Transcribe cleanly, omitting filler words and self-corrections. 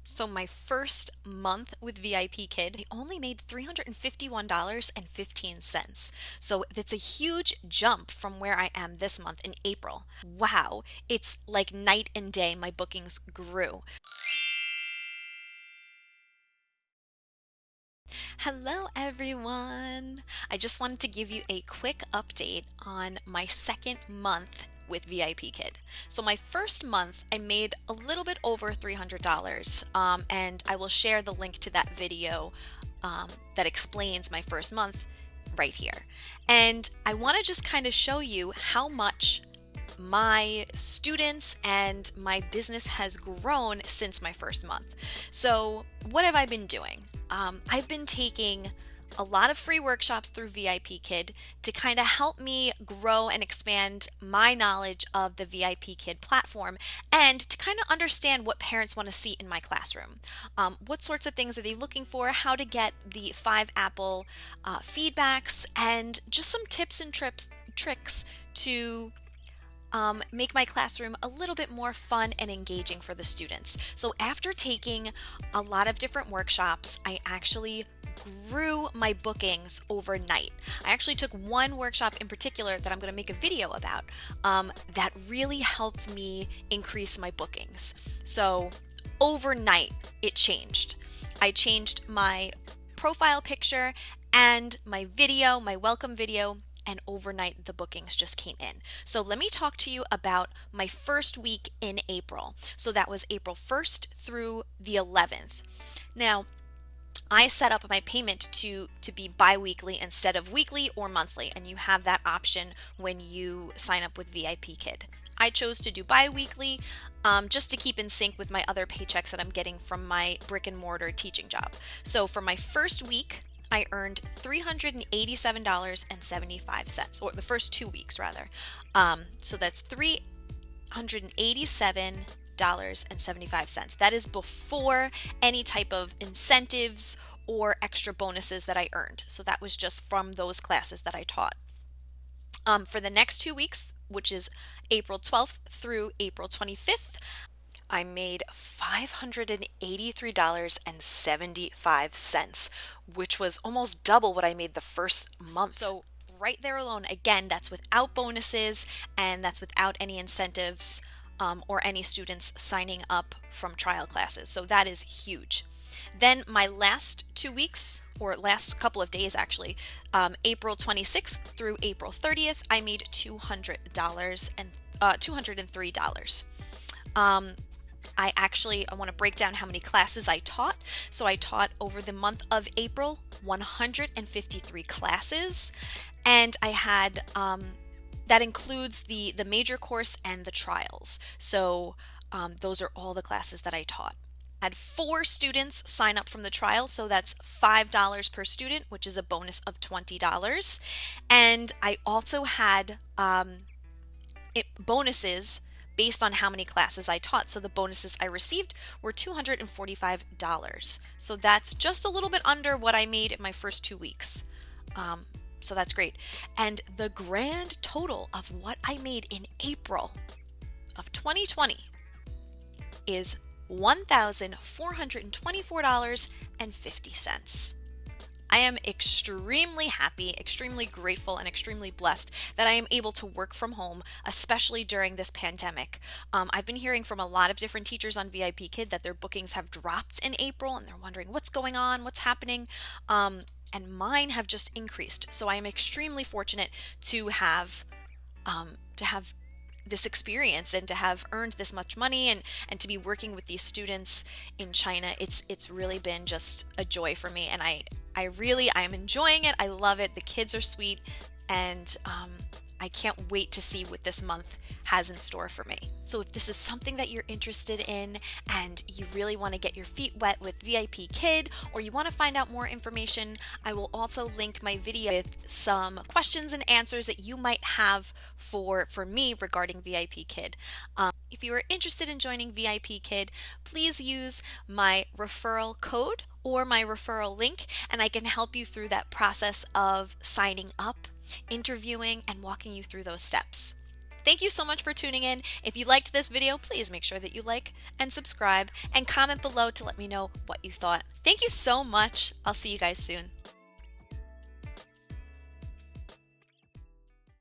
So my first month with VIPKid, I only made $351.15. So that's a huge jump from where I am this month in April. Wow, it's like night and day. My bookings grew. Hello, everyone. I just wanted to give you a quick update on my second month with VIPKid. So my first month, I made a little bit over $300, and I will share the link to that video that explains my first month right here. And I want to just kind of show you how much my students and my business has grown since my first month. So, what have I been doing? I've been taking a lot of free workshops through VIPKid to kind of help me grow and expand my knowledge of the VIPKid platform and to kind of understand what parents want to see in my classroom. What sorts of things are they looking for, how to get the 5 Apple feedbacks, and just some tips and tricks to make my classroom a little bit more fun and engaging for the students. So after taking a lot of different workshops, I actually grew my bookings overnight. I actually took one workshop in particular that I'm going to make a video about that really helped me increase my bookings. So overnight, it changed. I changed my profile picture and my video, my welcome video, and overnight the bookings just came in. So let me talk to you about my first week in April. So that was April 1st through the 11th. Now, I set up my payment to be bi-weekly instead of weekly or monthly, and you have that option when you sign up with VIPKid. I chose to do bi-weekly just to keep in sync with my other paychecks that I'm getting from my brick and mortar teaching job. So for my first week, I earned $387.75, or the first 2 weeks rather. So that's $387.75. That is before any type of incentives or extra bonuses that I earned. So that was just from those classes that I taught. For the next 2 weeks, which is April 12th through April 25th, I made $583.75, which was almost double what I made the first month. So right there alone, again, that's without bonuses and that's without any incentives or any students signing up from trial classes. So that is huge. Then my last 2 weeks, or last couple of days actually, April 26th through April 30th, I made $203. I want to break down how many classes I taught. So I taught over the month of April 153 classes, and I had that includes the major course and the trials. So those are all the classes that I taught. I had 4 students sign up from the trial, so that's $5 per student, which is a bonus of $20. And I also had bonuses based on how many classes I taught. So the bonuses I received were $245. So that's just a little bit under what I made in my first 2 weeks. So that's great. And the grand total of what I made in April of 2020 is $1,424.50. I am extremely happy, extremely grateful, and extremely blessed that I am able to work from home, especially during this pandemic. I've been hearing from a lot of different teachers on VIPKid that their bookings have dropped in April, and they're wondering what's going on, what's happening, and mine have just increased. So I am extremely fortunate to have this experience and to have earned this much money and to be working with these students in China. It's really been just a joy for me, and I'm enjoying it. I love it. The kids are sweet, and I can't wait to see what this month has in store for me. So if this is something that you're interested in and you really want to get your feet wet with VIPKid, or you want to find out more information, I will also link my video with some questions and answers that you might have for me regarding VIPKid. If you are interested in joining VIPKid, please use my referral code or my referral link, and I can help you through that process of signing up, interviewing, and walking you through those steps. Thank you so much for tuning in. If you liked this video, please make sure that you like and subscribe and comment below to let me know what you thought. Thank you so much. I'll see you guys soon.